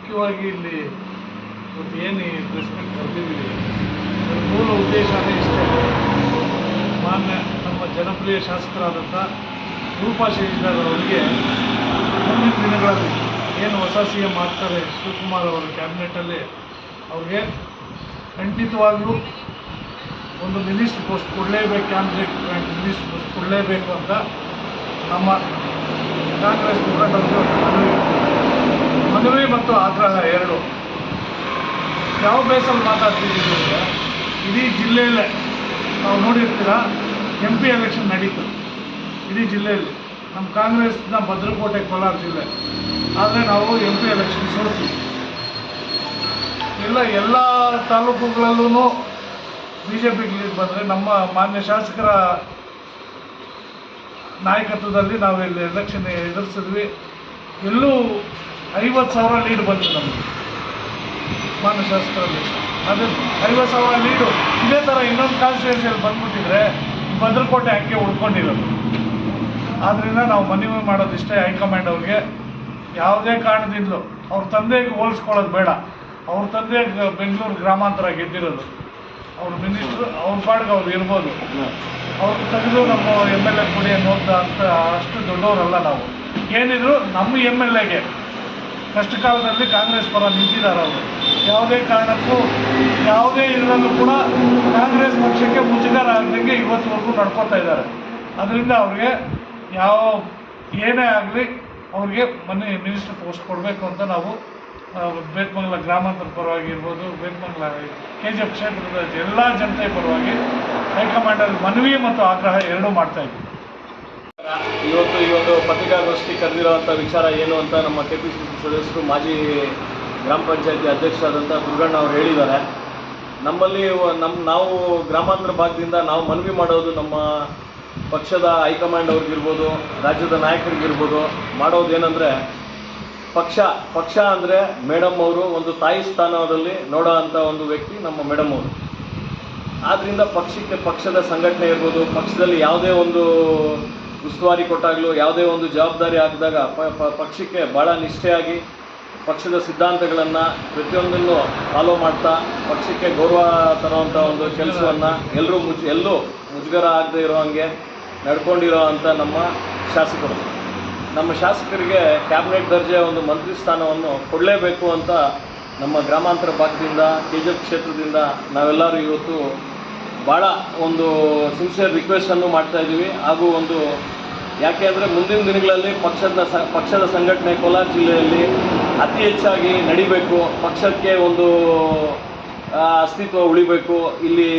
ಮುಖ್ಯವಾಗಿ ಇಲ್ಲಿ ಇವತ್ತು ಏನು ಈ ಪ್ರೆಸ್ ಮೀಟ್ ಕರೆದಿದ್ದೀವಿ ಅದರ ಮೂಲ ಉದ್ದೇಶನೇ ಇಷ್ಟೇ. ಮಾನ್ಯ ನಮ್ಮ ಜನಪ್ರಿಯ ಶಾಸಕರಾದಂಥ ರೂಪಾ ಶಶಿಧರ್ ಅವರಿಗೆ ಮುಂದಿನ ದಿನಗಳಲ್ಲಿ ಏನು ಹೊಸ ಸಿ ಎಂ ಆಗ್ತಾರೆ ಶಿವಕುಮಾರ್ ಅವರ ಕ್ಯಾಬಿನೆಟಲ್ಲಿ ಅವ್ರಿಗೆ ಖಂಡಿತವಾಗ್ಲೂ ಒಂದು ಮಿನಿಸ್ಟ್ರ್ ಪೋಸ್ಟ್ ಕೊಡಲೇಬೇಕು, ಕ್ಯಾಬಿನೆಟ್ ಮಿನಿಸ್ಟ್ರ್ ಪೋಸ್ಟ್ ಕೊಡಲೇಬೇಕು ಅಂತ ನಮ್ಮ ಕಾಂಗ್ರೆಸ್ ಮುಖಂಡರು ಮನವಿ ಮತ್ತು ಆಗ್ರಹ ಎರಡು. ಯಾವ ಬೇಸಲ್ಲಿ ಮಾತಾಡ್ತಿದ್ದೀವಿ ಅಂದರೆ ಇಡೀ ಜಿಲ್ಲೆಯಲ್ಲೇ ನಾವು ನೋಡಿರ್ತೀರ MP ಎಲೆಕ್ಷನ್ ನಡೀತು ಇಡೀ ಜಿಲ್ಲೆಯಲ್ಲಿ. ನಮ್ಮ ಕಾಂಗ್ರೆಸ್ನ ಭದ್ರಕೋಟೆ ಕೋಲಾರ ಜಿಲ್ಲೆ, ಆದರೆ ನಾವು MP ಎಲೆಕ್ಷನ್ ಸೋಲ್ತೀವಿ. ಎಲ್ಲ ತಾಲೂಕುಗಳಲ್ಲೂ BJP ಲೀಡ್ ಬಂದರೆ ನಮ್ಮ ಮಾನ್ಯ ಶಾಸಕರ ನಾಯಕತ್ವದಲ್ಲಿ ನಾವು ಇಲ್ಲಿ ಎಲೆಕ್ಷನ್ ಎದುರಿಸಿದ್ವಿ. ಎಲ್ಲೂ 50,000 ಲೀಡ್ ಬಂತು ನಮಗೆ ಮಾನ್ಯ ಶಾಸಕರಲ್ಲಿ. ಅದು 50,000 ಲೀಡು ಇದೇ ಥರ ಇನ್ನೊಂದು ಕಾನ್ಸ್ಟಿಟ್ಯೂನ್ಸಿಯಲ್ಲಿ ಬಂದ್ಬಿಟ್ಟಿದ್ರೆ ಭದ್ರಕೋಟೆ ಹಂಗೆ ಉಳ್ಕೊಂಡಿರೋದು. ಆದ್ದರಿಂದ ನಾವು ಮನವಿ ಮಾಡೋದಿಷ್ಟೇ ಹೈಕಮಾಂಡ್ ಅವ್ರಿಗೆ, ಯಾವುದೇ ಕಾರಣದಿಂದಲೂ ಅವ್ರ ತಂದೆಗೆ ಹೋಲಿಸ್ಕೊಳ್ಳೋದು ಬೇಡ. ಅವ್ರ ತಂದೆ ಬೆಂಗಳೂರು ಗ್ರಾಮಾಂತರ ಗೆದ್ದಿರೋದು, ಅವ್ರ ಮಿನಿಸ್ಟ್ರು ಅವ್ರ ಪಾಡಿಗೆ ಅವ್ರು ಇರ್ಬೋದು. ಅವ್ರು ತೆಗೆದು ನಮ್ಮ MLA ಕೊಡಿ ಅನ್ನೋದು ಅಂತ ಅಷ್ಟು ದೊಡ್ಡವರಲ್ಲ ನಾವು. ಏನಿದ್ರು ನಮ್ಮ MLAಗೆ ಕಷ್ಟ ಕಾಲದಲ್ಲಿ ಕಾಂಗ್ರೆಸ್ ಪರ ನಿಂತಿದ್ದಾರೆ ಅವರು. ಯಾವುದೇ ಕಾರಣಕ್ಕೂ ಯಾವುದೇ ಇದರಲ್ಲೂ ಕೂಡ ಕಾಂಗ್ರೆಸ್ ಪಕ್ಷಕ್ಕೆ ಮುಜುಗರ ಆಗದಂಗೆ ಇವತ್ತುವರೆಗೂ ನಡ್ಕೊತಾ ಇದ್ದಾರೆ. ಅದರಿಂದ ಅವ್ರಿಗೆ ಏನೇ ಆಗಲಿ ಅವ್ರಿಗೆ ಮಿನಿಸ್ಟರ್ ಪೋಸ್ಟ್ ಕೊಡಬೇಕು ಅಂತ ನಾವು ಬೇತಮಂಗಲ ಗ್ರಾಮಾಂತರ ಪರವಾಗಿ ಇರ್ಬೋದು, ಬೇತಮಂಗಲ KGF ಕ್ಷೇತ್ರದ ಎಲ್ಲ ಜನತೆ ಪರವಾಗಿ ಹೈಕಮಾಂಡಲ್ಲಿ ಮನವಿ ಮತ್ತು ಆಗ್ರಹ ಎರಡೂ ಮಾಡ್ತಾ ಇದ್ದೀವಿ. ಇವತ್ತು ಪತ್ರಿಕಾಗೋಷ್ಠಿ ಕರೆದಿರುವಂಥ ವಿಚಾರ ಏನು ಅಂತ ನಮ್ಮ KPCC ಸದಸ್ಯರು ಮಾಜಿ ಗ್ರಾಮ ಪಂಚಾಯತಿ ಅಧ್ಯಕ್ಷರಾದಂಥ ದುರ್ಗಣ್ಣ ಅವರು ಹೇಳಿದ್ದಾರೆ. ನಮ್ಮಲ್ಲಿ ನಾವು ಗ್ರಾಮಾಂತರ ಭಾಗದಿಂದ ನಾವು ಮನವಿ ಮಾಡೋದು ನಮ್ಮ ಪಕ್ಷದ ಹೈಕಮಾಂಡ್ ಅವ್ರಿಗಿರ್ಬೋದು, ರಾಜ್ಯದ ನಾಯಕರಿಗಿರ್ಬೋದು ಮಾಡೋದೇನೆಂದರೆ ಪಕ್ಷ ಅಂದರೆ ಮೇಡಮ್ ಅವರು ಒಂದು ತಾಯಿ ಸ್ಥಾನದಲ್ಲಿ ನೋಡೋ ಅಂಥ ಒಂದು ವ್ಯಕ್ತಿ ನಮ್ಮ ಮೇಡಮ್ ಅವರು. ಆದ್ದರಿಂದ ಪಕ್ಷದ ಸಂಘಟನೆ ಇರ್ಬೋದು, ಪಕ್ಷದಲ್ಲಿ ಯಾವುದೇ ಒಂದು ಉಸ್ತುವಾರಿ ಕೊಟ್ಟಾಗಲೂ ಯಾವುದೇ ಒಂದು ಜವಾಬ್ದಾರಿ ಹಾಕಿದಾಗ ಪಕ್ಷಕ್ಕೆ ಭಾಳ ನಿಷ್ಠೆಯಾಗಿ ಪಕ್ಷದ ಸಿದ್ಧಾಂತಗಳನ್ನು ಪ್ರತಿಯೊಂದನ್ನು ಫಾಲೋ ಮಾಡ್ತಾ ಪಕ್ಷಕ್ಕೆ ಗೌರವ ತರುವಂಥ ಒಂದು ಕೆಲಸವನ್ನು ಎಲ್ಲೂ ಮುಜುಗರ ಆಗದೆ ಇರೋ ಹಾಗೆ ನಡ್ಕೊಂಡಿರೋ ಅಂಥ ನಮ್ಮ ಶಾಸಕರಿಗೆ ಕ್ಯಾಬಿನೆಟ್ ದರ್ಜೆಯ ಒಂದು ಮಂತ್ರಿ ಸ್ಥಾನವನ್ನು ಕೊಡಲೇಬೇಕು ಅಂತ ನಮ್ಮ ಗ್ರಾಮಾಂತರ ಭಾಗದಿಂದ KGF ಕ್ಷೇತ್ರದಿಂದ ನಾವೆಲ್ಲರೂ ಇವತ್ತು ಭಾಳ ಒಂದು ಸಿನ್ಸಿಯರ್ ರಿಕ್ವೆಸ್ಟನ್ನು ಮಾಡ್ತಾ ಇದ್ದೀವಿ. ಹಾಗೂ ಒಂದು ಯಾಕೆ ಅಂದರೆ ಮುಂದಿನ ದಿನಗಳಲ್ಲಿ ಪಕ್ಷದ ಸಂಘಟನೆ ಕೋಲಾರ ಜಿಲ್ಲೆಯಲ್ಲಿ ಅತಿ ಹೆಚ್ಚಾಗಿ ನಡಿಬೇಕು, ಪಕ್ಷಕ್ಕೆ ಒಂದು ಅಸ್ತಿತ್ವ ಉಳಿಬೇಕು. ಇಲ್ಲಿ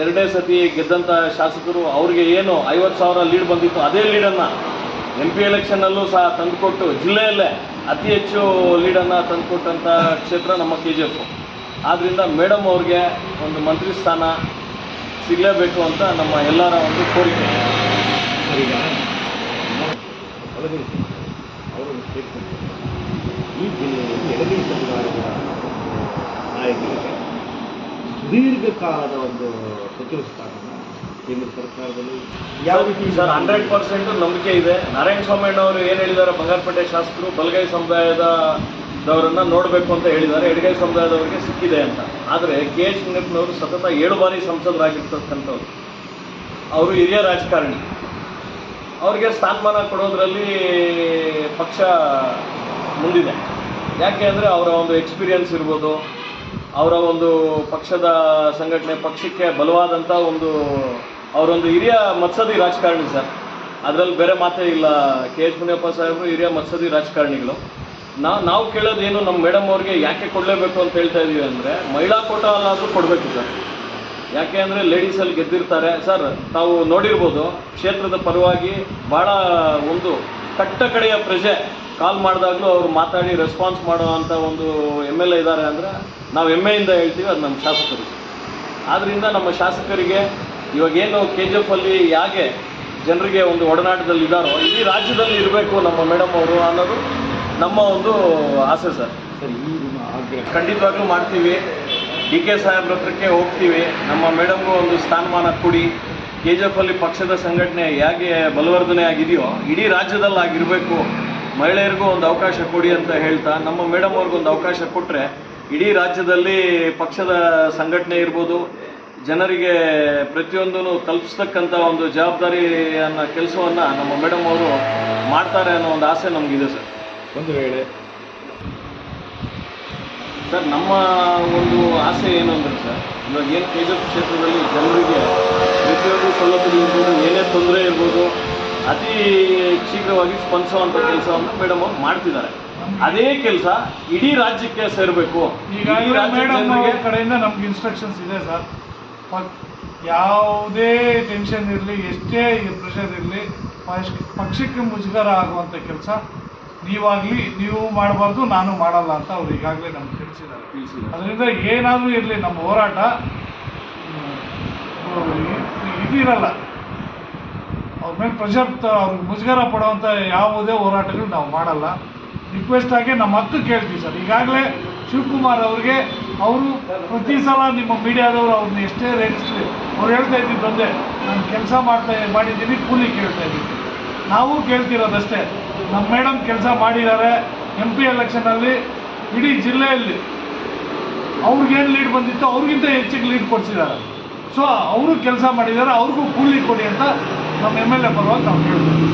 ಎರಡನೇ ಸತಿ ಗೆದ್ದಂಥ ಶಾಸಕರು ಅವ್ರಿಗೆ ಏನು 50,000 ಲೀಡ್ ಬಂದಿತ್ತು, ಅದೇ ಲೀಡನ್ನು MP ಎಲೆಕ್ಷನ್ನಲ್ಲೂ ಸಹ ತಂದುಕೊಟ್ಟು ಜಿಲ್ಲೆಯಲ್ಲೇ ಅತಿ ಹೆಚ್ಚು ಲೀಡನ್ನು ತಂದುಕೊಟ್ಟಂಥ ಕ್ಷೇತ್ರ ನಮ್ಮ KGF. ಆದ್ದರಿಂದ ಮೇಡಮ್ ಅವ್ರಿಗೆ ಒಂದು ಮಂತ್ರಿ ಸ್ಥಾನ ಸಿಗಲೇಬೇಕು ಅಂತ ನಮ್ಮ ಎಲ್ಲರ ಒಂದು ಕೋರಿಕೆ. ಈಗ ಅವರು ಈ ಜಿಲ್ಲೆಯಲ್ಲಿ ಎಡಗೈ ಸಮುದಾಯದ ನಾಯಕರಿಗೆ ಸುದೀರ್ಘ ಕಾಲದ ಒಂದು ಸಚಿವ ಸ್ಥಾನವನ್ನು ಕೇಂದ್ರ ಸರ್ಕಾರದಲ್ಲಿ ಯಾವ ರೀತಿ ಸರ್ 100% ನಂಬಿಕೆ ಇದೆ. ನಾರಾಯಣ ಸ್ವಾಮಿ ಅವರು ಏನು ಹೇಳಿದ್ದಾರೆ, ಬಂಗಾರಪೇಟೆ ಶಾಸಕರು ಬಲಗೈ ಸಮುದಾಯದವರನ್ನು ನೋಡಬೇಕು ಅಂತ ಹೇಳಿದ್ದಾರೆ, ಎಡಗೈ ಸಮುದಾಯದವರಿಗೆ ಸಿಕ್ಕಿದೆ ಅಂತ. ಆದರೆ KH ಮುನಿಯಪ್ಪನವರು ಸತತ 7 ಬಾರಿ ಸಂಸದರಾಗಿರ್ತಕ್ಕಂಥವ್ರು, ಅವರು ಹಿರಿಯ ರಾಜಕಾರಣಿ. ಅವ್ರಿಗೆ ಸ್ಥಾನಮಾನ ಕೊಡೋದ್ರಲ್ಲಿ ಪಕ್ಷ ಮುಂದಿದೆ. ಯಾಕೆ ಅಂದರೆ ಅವರ ಒಂದು ಎಕ್ಸ್ಪೀರಿಯನ್ಸ್ ಇರ್ಬೋದು, ಅವರ ಒಂದು ಪಕ್ಷದ ಸಂಘಟನೆ, ಪಕ್ಷಕ್ಕೆ ಬಲವಾದಂಥ ಅವರೊಂದು ಹಿರಿಯ ಮತ್ಸದಿ ರಾಜಕಾರಣಿ ಸರ್. ಅದರಲ್ಲಿ ಬೇರೆ ಮಾತೇ ಇಲ್ಲ. KH ಮುನಿಯಪ್ಪ ಸಾಹೇಬರು ಹಿರಿಯ ಮತ್ಸದಿ ರಾಜಕಾರಣಿಗಳು. ನಾವು ಕೇಳೋದೇನು, ನಮ್ಮ ಮೇಡಮ್ ಅವ್ರಿಗೆ ಯಾಕೆ ಕೊಡಲೇಬೇಕು ಅಂತ ಹೇಳ್ತಾ ಇದ್ದೀವಿ ಅಂದರೆ ಮಹಿಳಾ ಕೋಟಾ ಅಲ್ಲಾದರೂ ಕೊಡಬೇಕು ಸರ್. ಯಾಕೆ ಅಂದರೆ ಲೇಡೀಸಲ್ಲಿ ಗೆದ್ದಿರ್ತಾರೆ ಸರ್. ತಾವು ನೋಡಿರ್ಬೋದು, ಕ್ಷೇತ್ರದ ಪರವಾಗಿ ಭಾಳ ಒಂದು ಕಟ್ಟ ಕಡೆಯ ಪ್ರಜೆ ಕಾಲ್ ಮಾಡಿದಾಗಲೂ ಅವರು ಮಾತಾಡಿ ರೆಸ್ಪಾನ್ಸ್ ಮಾಡೋ ಅಂಥ ಒಂದು MLA ಇದ್ದಾರೆ ಅಂದರೆ ನಾವು ಹೆಮ್ಮೆಯಿಂದ ಹೇಳ್ತೀವಿ, ಅದು ನಮ್ಮ ಶಾಸಕರು. ಆದ್ದರಿಂದ ನಮ್ಮ ಶಾಸಕರಿಗೆ ಇವಾಗೇನು KGFಲ್ಲಿ ಹೇಗೆ ಜನರಿಗೆ ಒಂದು ಒಡನಾಟದಲ್ಲಿದ್ದಾರೋ ಇಡೀ ರಾಜ್ಯದಲ್ಲಿ ಇರಬೇಕು ನಮ್ಮ ಮೇಡಮ್ ಅವರು ಅನ್ನೋದು ನಮ್ಮ ಒಂದು ಆಸೆ ಸರ್. ಖಂಡಿತವಾಗ್ಲೂ ಮಾಡ್ತೀವಿ. DK ಸಾಹೇಬ್ರ ಹತ್ರಕ್ಕೆ ಹೋಗ್ತೀವಿ, ನಮ್ಮ ಮೇಡಮ್ಗೂ ಒಂದು ಸ್ಥಾನಮಾನ ಕೊಡಿ. KGFಲ್ಲಿ ಪಕ್ಷದ ಸಂಘಟನೆ ಹೇಗೆ ಬಲವರ್ಧನೆ ಆಗಿದೆಯೋ ಇಡೀ ರಾಜ್ಯದಲ್ಲಿ ಆಗಿರಬೇಕು ಮಹಿಳೆಯರಿಗೂ ಒಂದು ಅವಕಾಶ ಕೊಡಿ ಅಂತ ಹೇಳ್ತಾ ನಮ್ಮ ಮೇಡಮ್ ಅವ್ರಿಗೊಂದು ಅವಕಾಶ ಕೊಟ್ಟರೆ ಇಡೀ ರಾಜ್ಯದಲ್ಲಿ ಪಕ್ಷದ ಸಂಘಟನೆ ಇರ್ಬೋದು, ಜನರಿಗೆ ಪ್ರತಿಯೊಂದೂ ತಲುಪಿಸ್ತಕ್ಕಂಥ ಒಂದು ಜವಾಬ್ದಾರಿಯನ್ನು ಕೆಲಸವನ್ನು ನಮ್ಮ ಮೇಡಮ್ ಅವರು ಮಾಡ್ತಾರೆ ಅನ್ನೋ ಒಂದು ಆಸೆ ನಮಗಿದೆ ಸರ್. ಒಂದು ವೇಳೆ ಸರ್ ನಮ್ಮ ಒಂದು ಆಸೆ ಏನು ಅಂದರೆ ಸರ್, ಇವಾಗ ಏನು ಕೆಜೆಪಿ ಕ್ಷೇತ್ರದಲ್ಲಿ ಜನರಿಗೆ ಪ್ರತಿಯೊಂದು ಸೌಲಭ್ಯ ಇರ್ಬೋದು, ಏನೇ ತೊಂದರೆ ಇರ್ಬೋದು, ಅತಿ ಶೀಘ್ರವಾಗಿ ಸ್ಪಂದಿಸುವಂಥ ಕೆಲಸವನ್ನು ಮೇಡಮ್ ಅವರು ಮಾಡ್ತಿದ್ದಾರೆ. ಅದೇ ಕೆಲಸ ಇಡೀ ರಾಜ್ಯಕ್ಕೆ ಸೇರಬೇಕು. ಈಗಾಗಲೇ ಮೇಡಮ್ ಅವ್ರ ಕಡೆಯಿಂದ ನಮ್ಗೆ ಇನ್ಸ್ಟ್ರಕ್ಷನ್ಸ್ ಇದೆ ಸರ್. ಯಾವುದೇ ಟೆನ್ಷನ್ ಇರಲಿ, ಎಷ್ಟೇ ಪ್ರೆಷರ್ ಇರಲಿ, ಪಕ್ಷಕ್ಕೆ ಮುಜುಗರ ಆಗುವಂಥ ಕೆಲಸ ನೀವು ಮಾಡಬಾರ್ದು, ನಾನು ಮಾಡಲ್ಲ ಅಂತ ಅವ್ರು ಈಗಾಗಲೇ ನಮ್ಗೆ ತಿಳಿಸಿದ್ದಾರೆ. ಅದರಿಂದ ಏನಾದರೂ ಇರಲಿ, ನಮ್ಮ ಹೋರಾಟ ಇದಿರಲ್ಲ, ಅವ್ರ ಮೇಲೆ ಪ್ರೆಷರ್ ಅವ್ರಿಗೆ ಮುಜುಗರ ಪಡುವಂಥ ಯಾವುದೇ ಹೋರಾಟಗಳು ನಾವು ಮಾಡಲ್ಲ. ರಿಕ್ವೆಸ್ಟ್ ಆಗಿ ನಮ್ಮ ಹಕ್ಕು ಕೇಳ್ತೀವಿ ಸರ್. ಈಗಾಗಲೇ ಶಿವಕುಮಾರ್ ಅವ್ರಿಗೆ ಅವರು ಪ್ರತಿ ಸಲ ನಿಮ್ಮ ಮೀಡಿಯಾದವರು ಅವ್ರನ್ನ ಎಷ್ಟೇ ರೇಗಿಸ್ಲಿ, ಅವ್ರು ಹೇಳ್ತಾ ಇದ್ದಿದ್ದೊಂದೇ, ನಾನು ಕೆಲಸ ಮಾಡಿದ್ದೀನಿ, ಕೂಲಿ ಕೇಳ್ತಾ ಇದ್ದೀನಿ. ನಾವು ಕೇಳ್ತಿರೋದಷ್ಟೇ, ನಮ್ಮ ಮೇಡಮ್ ಕೆಲಸ ಮಾಡಿದ್ದಾರೆ. MP ಎಲೆಕ್ಷನಲ್ಲಿ ಇಡೀ ಜಿಲ್ಲೆಯಲ್ಲಿ ಅವ್ರಿಗೇನು ಲೀಡ್ ಬಂದಿತ್ತು ಅವ್ರಿಗಿಂತ ಹೆಚ್ಚಿಗೆ ಲೀಡ್ ಕೊಡಿಸಿದ್ದಾರೆ. ಸೊ ಅವರು ಕೆಲಸ ಮಾಡಿದ್ದಾರೆ, ಅವ್ರಿಗೂ ಕೂಲಿ ಕೊಡಿ ಅಂತ ನಮ್ಮ MLA ಪರವಾಗಿ ನಾವು ಹೇಳ್ತೀವಿ.